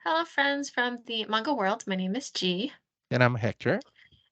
Hello, friends from the manga world. My name is G, And I'm Hector.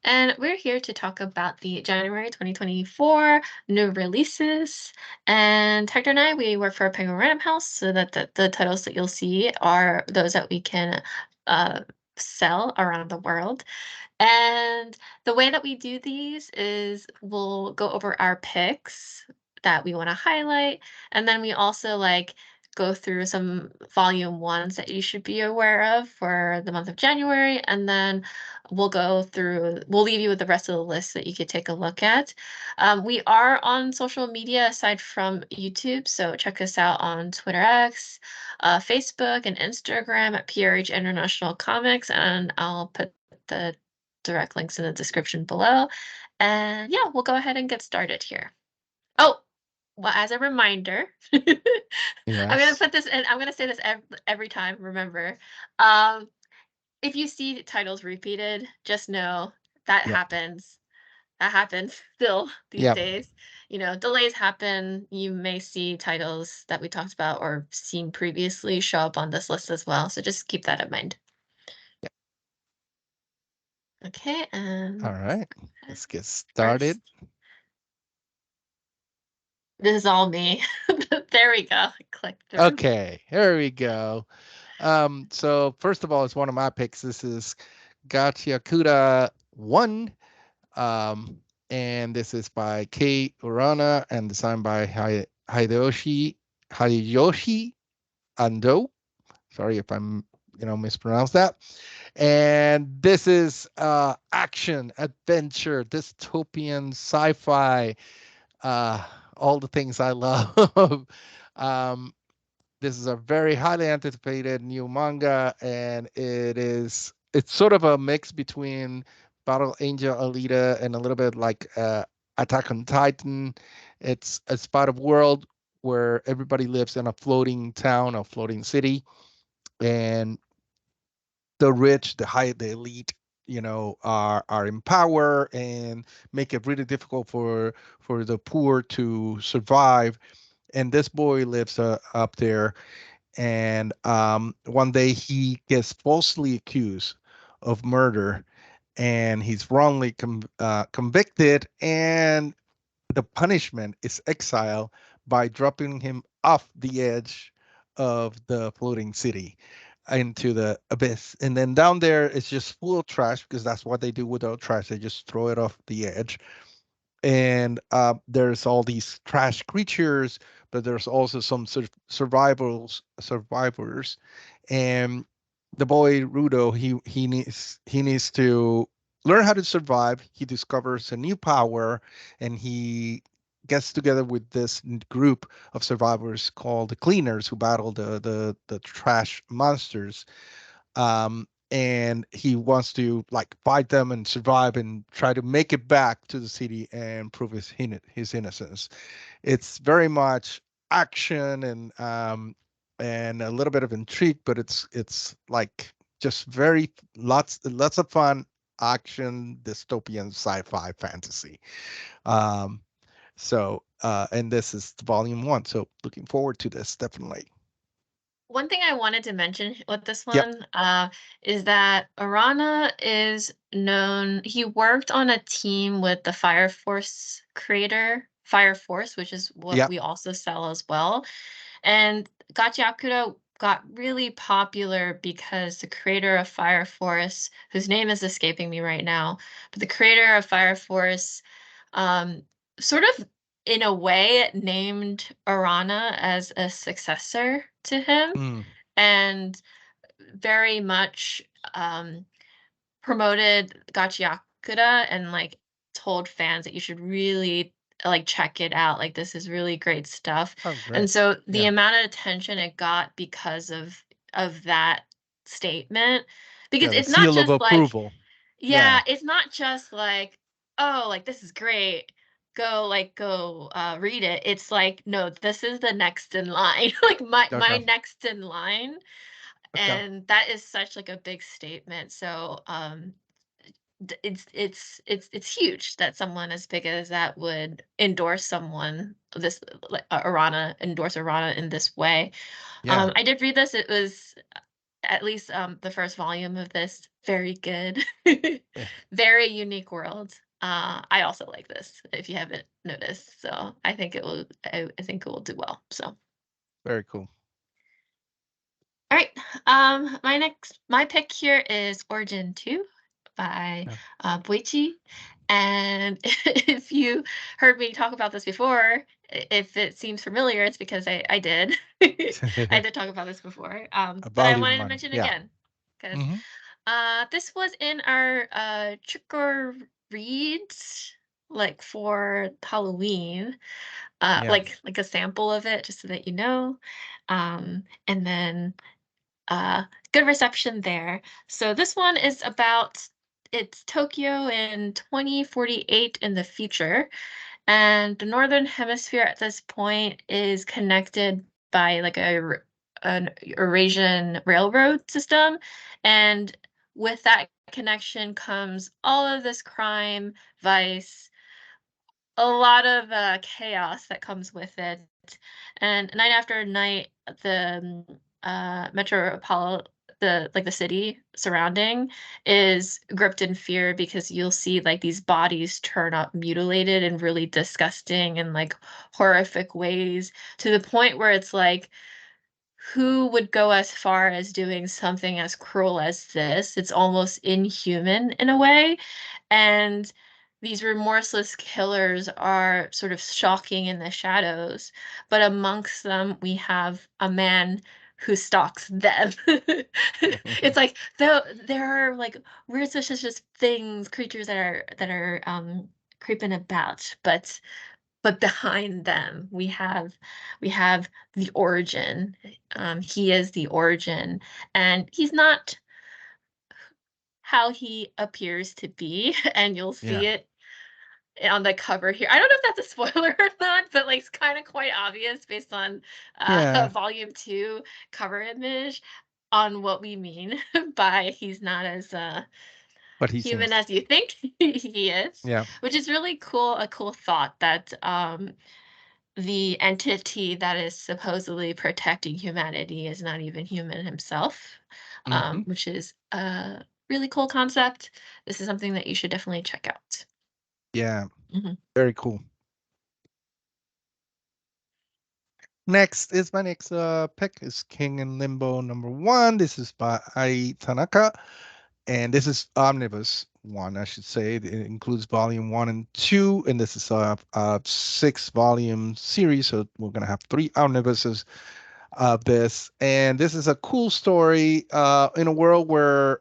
and we're here to talk about the January 2024 new releases. And Hector and I, we work for Penguin Random House, so that the titles that you'll see are those that we can uh, sell around the world. And the way that we do these is we'll go over our picks that we want to highlight, and then we also go through some volume ones that you should be aware of for the month of January, and then we'll leave you with the rest of the list that you could take a look at. We are on social media aside from YouTube, so check us out on Twitter X, Facebook, and Instagram at PRH International Comics, and I'll put the direct links in the description below. And yeah, we'll go ahead and get started here. Oh, well, as a reminder, I'm gonna Yes. put this in, I'm gonna say this every time, remember. Um, if you see titles repeated, just know that Yep. happens. That happens still these Yep. days. Delays happen. You may see titles that we talked about or seen previously show up on this list as well. So just keep that in mind. Yep. Okay, All and right. Let's get first. started. This is all me. There we go. Click through. Okay. Here we go. So first of all, it's one of my picks. This is Gachiakuda 1. Um, and this is by Kei Urana and designed by Hideyoshi Ando. Sorry if I'm mispronounced that. And this is action, adventure, dystopian, sci-fi, uh, all the things I love. um, this is a very highly anticipated new manga, and it's sort of a mix between Battle Angel Alita and a little bit like Attack on Titan. It's a spot of world where everybody lives in a floating town, a floating city, and the rich, the elite, are in power and make it really difficult for the poor to survive. And this boy lives up there, and one day he gets falsely accused of murder, and he's wrongly convicted, and the punishment is exile by dropping him off the edge of the floating city into the abyss. And then down there it's just full of trash because that's what they do without trash. They just throw it off the edge. And there's all these trash creatures, but there's also some survivors. And the boy Rudo, he needs to learn how to survive. He discovers a new power, and he gets together with this group of survivors called the Cleaners, who battle the trash monsters. And he wants to like fight them and survive and try to make it back to the city and prove his innocence. It's very much action and a little bit of intrigue, but it's like just very lots of fun action, dystopian, sci-fi, fantasy. Um, and this is volume 1, so looking forward to this definitely. One thing I wanted to mention with this Yep. one is that Arana is known, he worked on a team with the Fire Force creator, Fire Force, which is what Yep. we also sell as well. And Gachiakudo got really popular because the creator of Fire Force, whose name is escaping me right now, but the creator of Fire Force um, sort of in a way named Arana as a successor to him Mm, and very much um, promoted Gachiakuda and told fans that you should really check it out. Like this is really great stuff. oh, And great. so the Yeah. amount of attention it got because of that statement, because Yeah, the it's not seal of just approval. yeah, Yeah. it's not just oh, this is great. Go read it. It's like, no, this is the next in line. Like my Okay. next in line. Okay. And that is such a big statement. So it's huge that someone as big as that would endorse someone this Arana endorse Arana in this way. Yeah. I did read this. It was at least the first volume of this, very good. Yeah, Very unique world. I also like this, if you haven't noticed. So I think it will. I think it will do well. So. very cool. All right. My pick here is Origin 2 by Yeah. Boichi. And if you heard me talk about this before, if it seems familiar, it's because I did. I did talk about this before. A But I volume wanted to one. mention Yeah. again because Hmm. this was in our trick or reads like for Halloween, Yeah. like a sample of it, just so that you know. And then uh, good reception there. So this one is about it's Tokyo in 2048 in the future, and the northern hemisphere at this point is connected by like an Eurasian railroad system, and with that connection comes all of this crime, vice, a lot of chaos that comes with it. And night after night, the metropol the city surrounding is gripped in fear because you'll see like these bodies turn up mutilated in really disgusting and like horrific ways, to the point where it's like, who would go as far as doing something as cruel as this? It's almost inhuman in a way. And these remorseless killers are sort of shocking in the shadows. But amongst them, we have a man who stalks them. It's like there are like weird suspicious things, creatures that are creeping about, but behind them we have the origin. He is the origin, and he's not how he appears to be, and you'll Yeah. see it on the cover here. I don't know if that's a spoiler or not, but like it's kind of quite obvious based on Yeah. volume 2 cover image on what we mean by he's not as What he human seems. as you think he is, Yeah. which is really cool. A cool thought that the entity that is supposedly protecting humanity is not even human himself, Hmm. which is a really cool concept. This is something that you should definitely check out. Yeah. Mhm. Very cool. Next is my next pick is King in Limbo number one. This is by Ai Tanaka, and this is omnibus one, I should say. It includes volume one and two, and this is a 6 volume series, so we're gonna have 3 omnibuses of this. And this is a cool story in a world where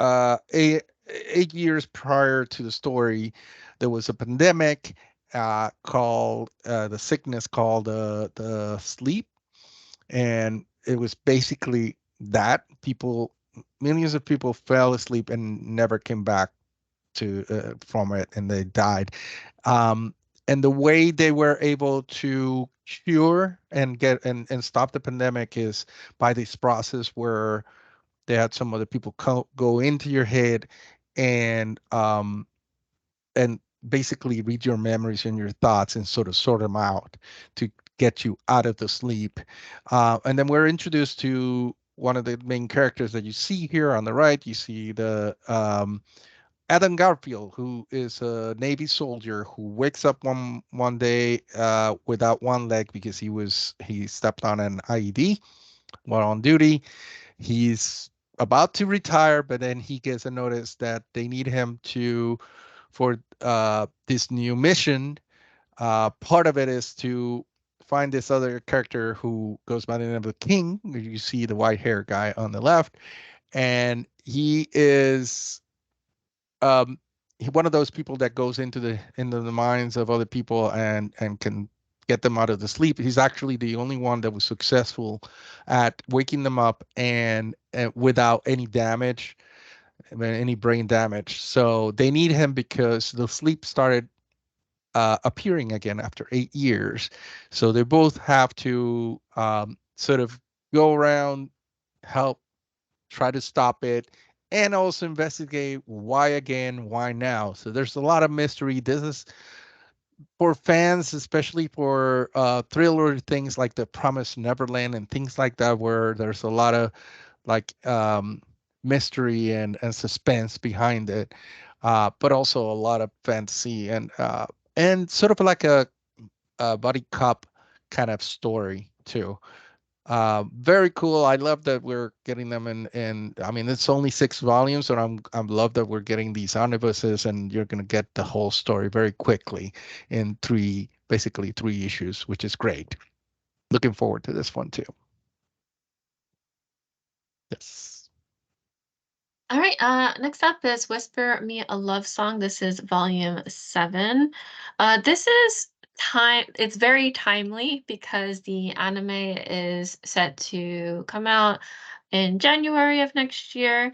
8 years prior to the story, there was a pandemic called the sickness called the sleep, and it was basically that people, millions of people fell asleep and never came back to from it, and they died. Um, and the way they were able to cure and get and stop the pandemic is by this process where they had some other people go into your head and and basically read your memories and your thoughts and sort of sort them out to get you out of the sleep. And then we're introduced to one of the main characters that you see here on the right. You see the Adam Garfield, who is a Navy soldier who wakes up one day without one leg because he stepped on an IED while on duty. He's about to retire, but then he gets a notice that they need him to for this new mission. Part of it is to find this other character who goes by the name of the King. You see the white hair guy on the left, and he is um, one of those people that goes into the minds of other people and can get them out of the sleep. He's actually the only one that was successful at waking them up and without any damage, I mean, any brain damage. So they need him because the sleep started appearing again after 8 years. So they both have to sort of go around, help try to stop it, and also investigate why again, why now. So there's a lot of mystery. This is for fans, especially for thriller things like The Promised Neverland and things like that, where there's a lot of like mystery and suspense behind it, but also a lot of fantasy and sort of like a buddy cop kind of story too. Very cool. I love that we're getting them in. I mean, it's only 6 volumes, and I'm love that we're getting these omnibuses, and you're gonna get the whole story very quickly in basically 3 issues, which is great. Looking forward to this one too. Yes. All right, next up is Whisper Me a Love Song. This is volume 7. This is it's very timely because the anime is set to come out in January of next year.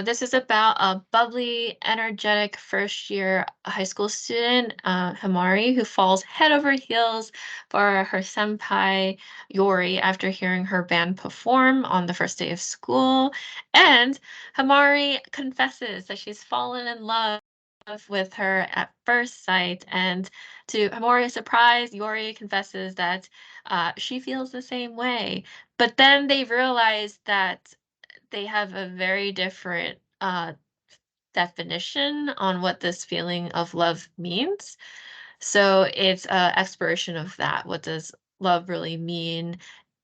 This is about a bubbly, energetic first year high school student, Himari, who falls head over heels for her senpai, Yori, after hearing her band perform on the first day of school. And Hamari confesses that she's fallen in love with her at first sight, and to Hamori's surprise, Yori confesses that she feels the same way. But then they realize that they have a very different definition on what this feeling of love means. So it's an exploration of that. What does love really mean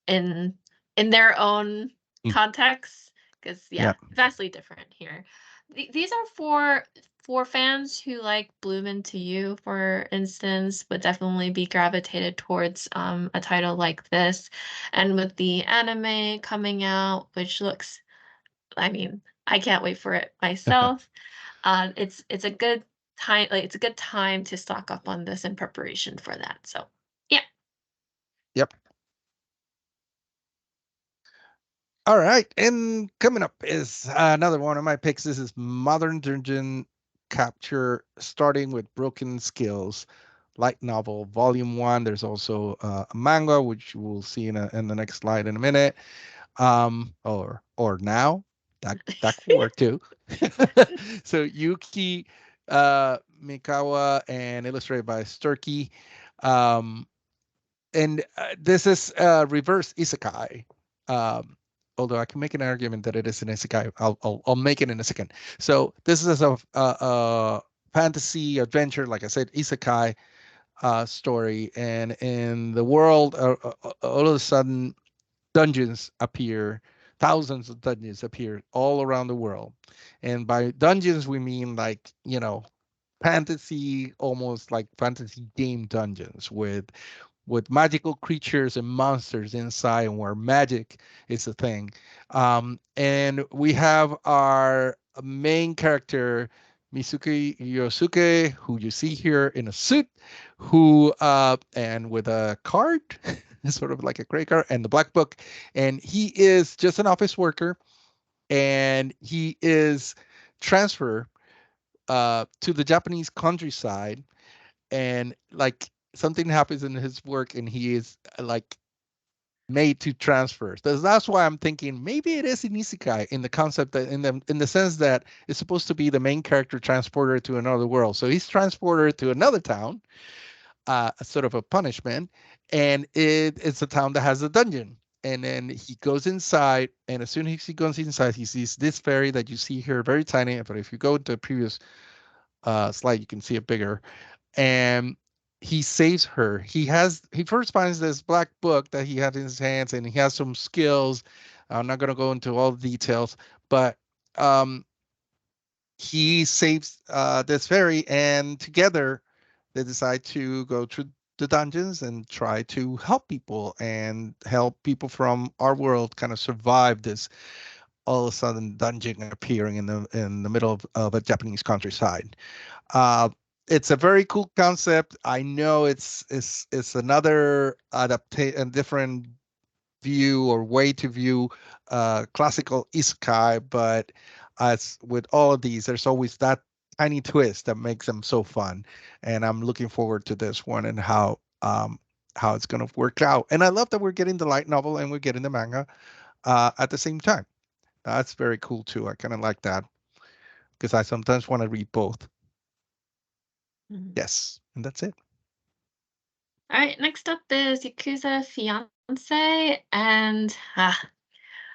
in their own Mm. context? Because Yeah. yeah, vastly different here. These are for fans who like Bloom Into You, for instance, would definitely be gravitated towards a title like this. And with the anime coming out, which looks, I mean, I can't wait for it myself. It's a good time, like it's a good time to stock up on this in preparation for that. So yeah. Yep. All right, and coming up is another one of my picks. This is Modern Dungeon Capture, starting with Broken Skills, light novel, volume 1. There's also a manga, which we'll see in the next slide in a minute. Or now that could work too. So Yuki Mikawa and illustrated by Sturkey. Um, and this is reverse isekai. Um, Although I can make an argument that it is an isekai, I'll make it in a second. So this is a fantasy adventure, like I said, isekai story, and in the world, all of a sudden, dungeons appear. Thousands of dungeons appear all around the world, and by dungeons we mean like fantasy, almost like fantasy game dungeons with magical creatures and monsters inside, and where magic is a thing. And we have our main character, Misuke Yosuke, who you see here in a suit, who and with a card, sort of like a credit card, and the black book, and he is just an office worker, and he is transferred to the Japanese countryside, and like something happens in his work and he is like made to transfer. That's why I'm thinking maybe it is an isekai in the concept that in the sense that it's supposed to be the main character transported to another world. So he's transported to another town, sort of a punishment, and it's a town that has a dungeon. And then he goes inside, and as soon as he goes inside, he sees this fairy that you see here, very tiny. But if you go to the previous slide, you can see it bigger, and he saves her. He first finds this black book that he had in his hands, and he has some skills. I'm not going to go into all the details, but um, he saves this fairy, and together they decide to go through the dungeons and try to help people and help people from our world kind of survive this all of a sudden dungeon appearing in the middle of a Japanese countryside. Uh, it's a very cool concept. I know it's another adaptation, a different view or way to view classical isekai, but as with all of these, there's always that tiny twist that makes them so fun. And I'm looking forward to this one and how it's going to work out. And I love that we're getting the light novel and we're getting the manga at the same time. That's very cool too. I kind of like that because I sometimes want to read both. Mhm. Yes, and that's it. All right, next up is Yakuza Fiance, and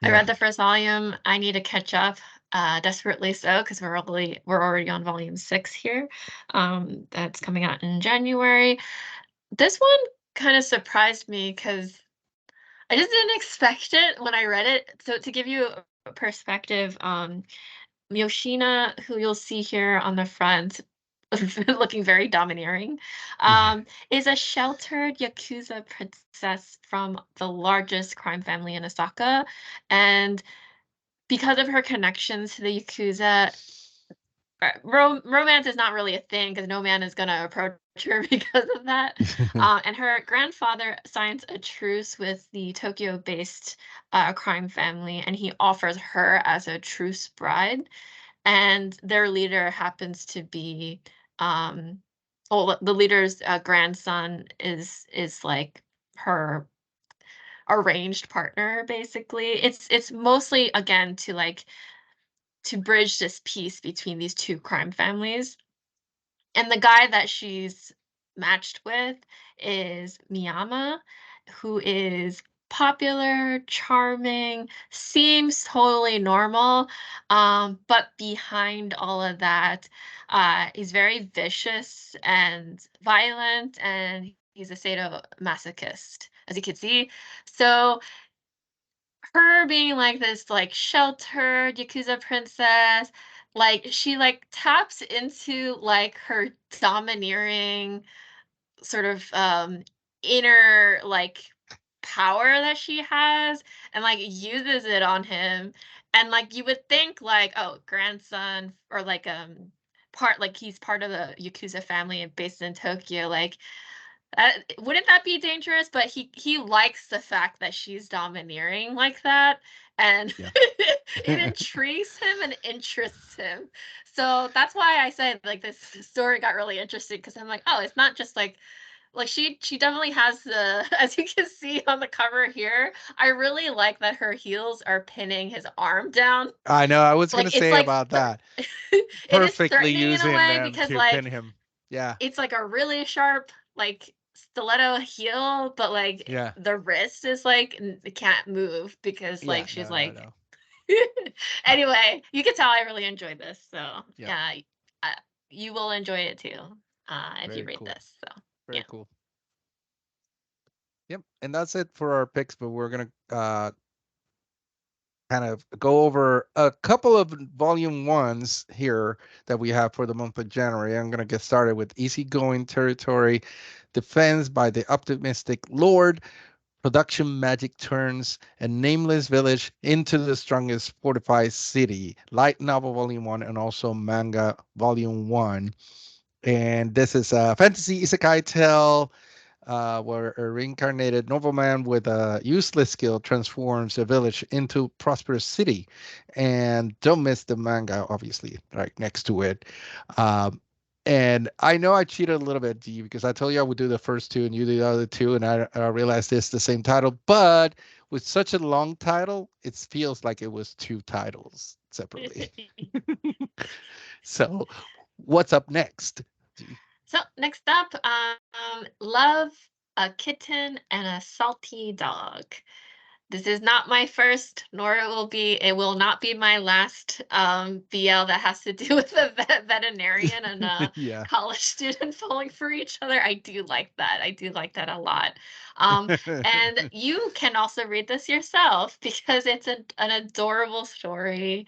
I Yeah. read the first volume. I need to catch up, desperately so, because we're already on volume 6 here. That's coming out in January. This one kind of surprised me because I just didn't expect it when I read it. So to give you a perspective, Yoshina, who you'll see here on the front, looking very domineering, is a sheltered Yakuza princess from the largest crime family in Osaka. And because of her connections to the Yakuza, romance is not really a thing because no man is going to approach her because of that. And her grandfather signs a truce with the Tokyo-based crime family, and he offers her as a truce bride. And their leader happens to be, well, the leader's grandson is like her arranged partner, basically. It's mostly again to bridge this peace between these two crime families. And the guy that she's matched with is Miyama, who is popular, charming, seems totally normal, but behind all of that, he's very vicious and violent, and he's a sadomasochist, as you can see. So her being like this like sheltered Yakuza princess, like she like taps into like her domineering sort of inner like power that she has and like uses it on him. And like you would think like, oh, grandson or like part like he's part of the Yakuza family based in Tokyo, like wouldn't that be dangerous? But he likes the fact that she's domineering like that, and Yeah. it intrigues him and interests him. So that's why I said like this story got really interesting because I'm like, oh, it's not just like she definitely has the as you can see on the cover here. I really like that her heels are pinning his arm down. I know. I was gonna Like it's say like about that. it is Perfectly threatening in a using way them because to pin like him. Yeah. it's like a really sharp, like, stiletto heel, but, like, Yeah. the wrist is, like, it can't move because, Yeah. like, she's, No. No. like No. anyway, you can tell I really enjoyed this, so, Yep. yeah, uh, you will enjoy it too, if you Very read cool. this, so, yeah. Very cool. Yep. And that's it for our picks. But we're gonna kind of go over a couple of volume ones here that we have for the month of January. I'm gonna get started with Easygoing Territory, Defense by the Optimistic Lord, Production Magic Turns, and Nameless Village into the Strongest Fortified City, Light Novel Volume 1, and also Manga Volume 1. And this is a fantasy isekai tale where a reincarnated nobleman with a useless skill transforms a village into a prosperous city. And don't miss the manga, obviously, right next to it. Um, and I know I cheated a little bit, D, because I told you I would do the first two and you do the other two, and I realized it's the same title. But with such a long title, it feels like it was two titles separately. So, what's up next? D? So, next up, Love, a Kitten, and a Salty Dog. This is not my first, nor it will not be my last BL that has to do with a veterinarian and a Yeah. college student falling for each other. I do like that. I do like that a lot. And you can also read this yourself because it's an adorable story,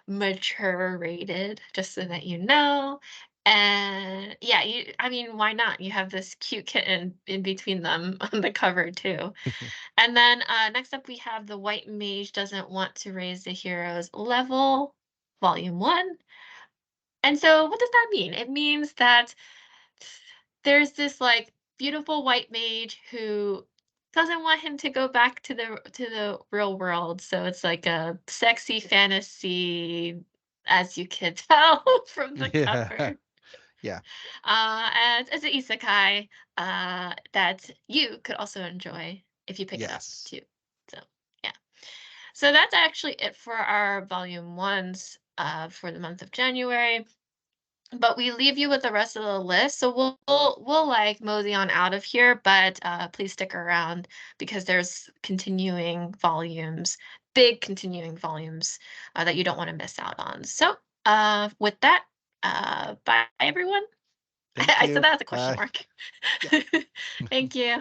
mature rated, just so that you know. And yeah, I mean, why not? You have this cute kitten in between them on the cover too. And then next up, we have The White Mage Doesn't Want to Raise the Hero's Level, Volume 1. And so, what does that mean? It means that there's this like beautiful white mage who doesn't want him to go back to the real world. So it's like a sexy fantasy, as you can tell from the Yeah. cover. Yeah. And it's an isekai that you could also enjoy if you pick it up Yes. too. So yeah. So that's actually it for our volume ones for the month of January. but we leave you with the rest of the list. So we'll like mosey on out of here, but please stick around because there's continuing volumes, big continuing volumes that you don't want to miss out on. So with that, bye everyone. Thank I said you. that as a question Bye. mark. Yeah. Thank you.